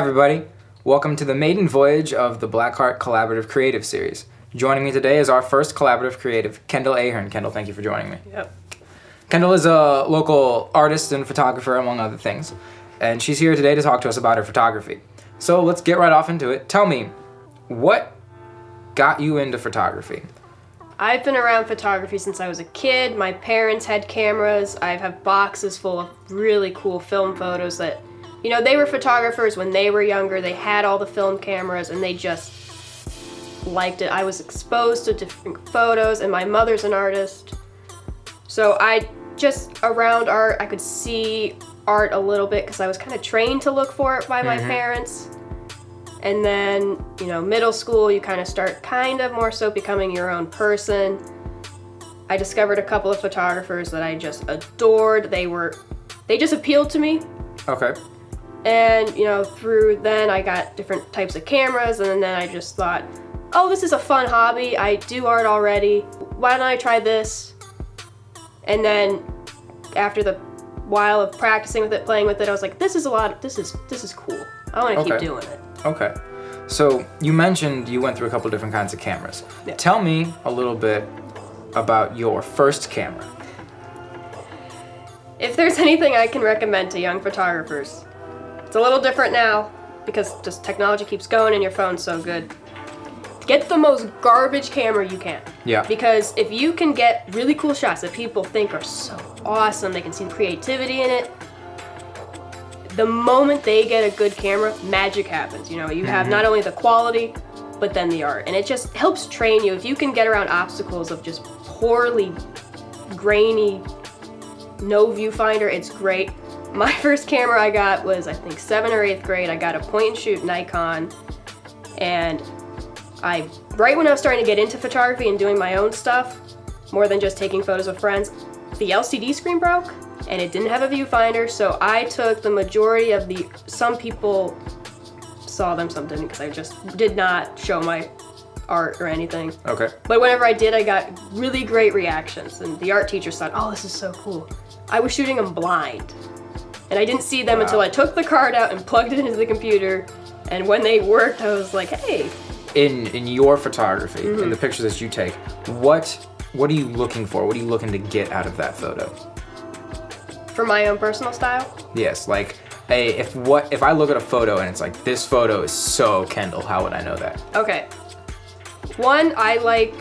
everybody. Welcome to the maiden voyage of the Blackheart Collaborative Creative Series. Joining me today is our first collaborative creative, Kendall Ahern. Kendall, thank you for joining me. Yep. Kendall is a local artist and photographer, among other things, and she's here today to talk to us about her photography. So let's get right off into it. Tell me, what got you into photography? I've been around photography since I was a kid. My parents had cameras. I have boxes full of really cool film photos that, you know, they were photographers when they were younger. They had all the film cameras and they just liked it. I was exposed to different photos, and my mother's an artist. So I just, around art, I could see art a little bit because I was kind of trained to look for it by my parents. And then, you know, middle school, you kind of start more so becoming your own person. I discovered a couple of photographers that I just adored. They just appealed to me. Okay. And, you know, through then I got different types of cameras, and then I just thought, oh, this is a fun hobby. I do art already. Why don't I try this? And then after the while of practicing with it, playing with it, I was like, this is cool. I want to keep doing it. Okay. So you mentioned you went through a couple different kinds of cameras. Yeah. Tell me a little bit about your first camera. If there's anything I can recommend to young photographers, it's a little different now because just technology keeps going and your phone's so good. Get the most garbage camera you can. Yeah. Because if you can get really cool shots that people think are so awesome, they can see the creativity in it, the moment they get a good camera, magic happens. You know, you have not only the quality, but then the art. And it just helps train you. If you can get around obstacles of just poorly, grainy, no viewfinder, it's great. My first camera I got was, I think, 7th or 8th grade. I got a point and shoot Nikon, and right when I was starting to get into photography and doing my own stuff, more than just taking photos of friends, the LCD screen broke and it didn't have a viewfinder, so I took the majority of some people saw them, some didn't, because I just did not show my art or anything. Okay. But whenever I did, I got really great reactions, and the art teachers thought, oh, this is so cool. I was shooting them blind, and I didn't see them until I took the card out and plugged it into the computer, and when they worked, I was like, hey. In your photography, in the pictures that you take, what are you looking for? What are you looking to get out of that photo? For my own personal style? Yes, like, hey, if I look at a photo and it's like, this photo is so Kendall, how would I know that? Okay. One, I like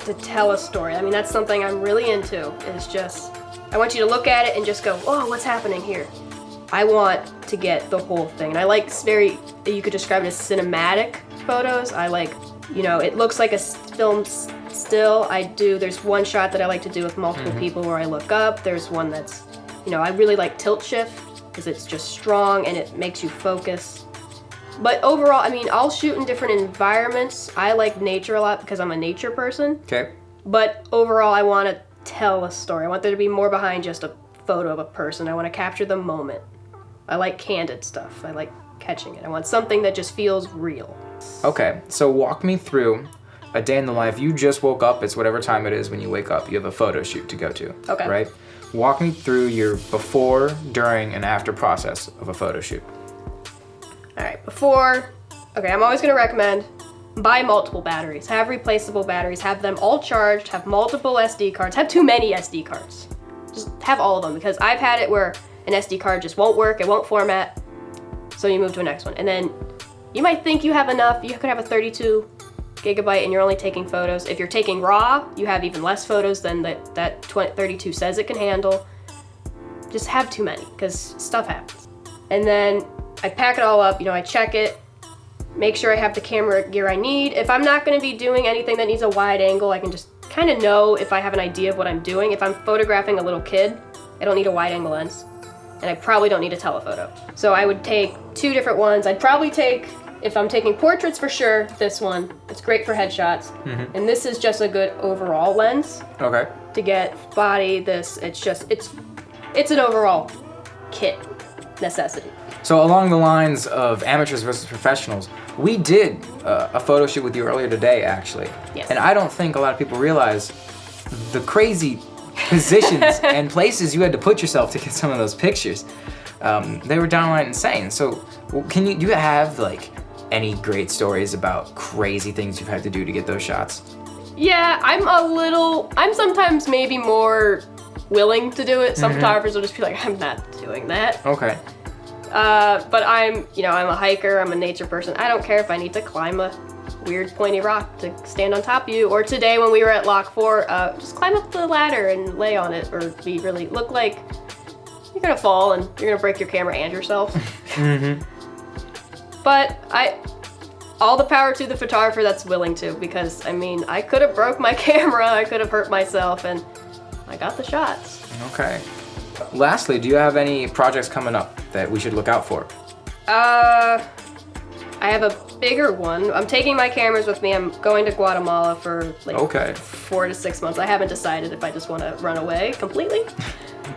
to tell a story. I mean, that's something I'm really into, is just, I want you to look at it and just go, oh, what's happening here? I want to get the whole thing. And I like you could describe it as cinematic photos. I like, you know, it looks like a film still. There's one shot that I like to do with multiple people where I look up. There's one that's, you know, I really like tilt shift because it's just strong and it makes you focus. But overall, I mean, I'll shoot in different environments. I like nature a lot because I'm a nature person. Okay. But overall, I want to tell a story. I want there to be more behind just a photo of a person. I want to capture the moment. I like candid stuff. I like catching it. I want something that just feels real. Okay, so walk me through a day in the life. You just woke up, it's whatever time it is when you wake up. You have a photo shoot to go to, okay. Right? Walk me through your before, during, and after process of a photo shoot. All right, I'm always gonna recommend buy multiple batteries. Have replaceable batteries, have them all charged, have multiple SD cards, have too many SD cards. Just have all of them, because I've had it where an SD card just won't work, it won't format, so you move to a next one. And then you might think you have enough, you could have a 32 gigabyte and you're only taking photos. If you're taking RAW, you have even less photos than that 32 says it can handle. Just have too many, because stuff happens. And then I pack it all up, you know, I check it, make sure I have the camera gear I need. If I'm not gonna be doing anything that needs a wide angle, I can just kind of know if I have an idea of what I'm doing. If I'm photographing a little kid, I don't need a wide angle lens, and I probably don't need a telephoto. So I would take 2 different ones. I'd probably take, if I'm taking portraits for sure, this one. It's great for headshots. And this is just a good overall lens. Okay. To get body, it's an overall kit necessity. So along the lines of amateurs versus professionals, we did a photo shoot with you earlier today, actually. Yes. And I don't think a lot of people realize the crazy positions and places you had to put yourself to get some of those pictures. They were downright insane. So do you have like any great stories about crazy things you've had to do to get those shots? Yeah, I'm sometimes maybe more willing to do it. Some photographers will just be like, I'm not doing that. Okay. But I'm a hiker, I'm a nature person. I don't care if I need to climb a weird pointy rock to stand on top of you. Or today when we were at Lock 4, just climb up the ladder and lay on it, or look like you're gonna fall and you're gonna break your camera and yourself. But all the power to the photographer that's willing to, because I mean, I could have broke my camera, I could have hurt myself, and I got the shots. Okay. Lastly, do you have any projects coming up that we should look out for? I have a bigger one. I'm taking my cameras with me. I'm going to Guatemala for like 4 to 6 months. I haven't decided if I just want to run away completely.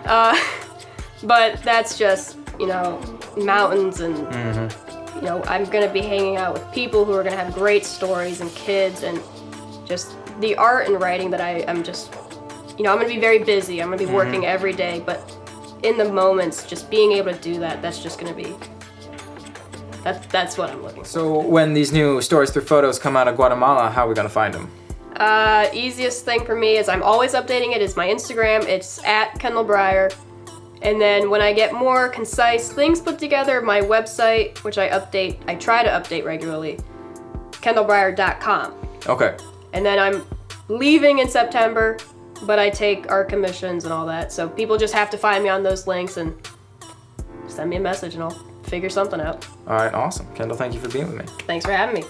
But that's just, mountains and, I'm going to be hanging out with people who are going to have great stories and kids and just the art and writing that I'm just, I'm going to be very busy. I'm going to be working every day, but in the moments, just being able to do that, that's just going to be, that's what I'm looking for. So when these new stories through photos come out of Guatemala, how are we going to find them? Easiest thing for me is I'm always updating it, is my Instagram. It's at Kendall Brier. And then when I get more concise things put together, my website, which I try to update regularly, kendallbrier.com. Okay. And then I'm leaving in September, but I take art commissions and all that. So people just have to find me on those links and send me a message and I'll figure something out. All right, awesome. Kendall, thank you for being with me. Thanks for having me.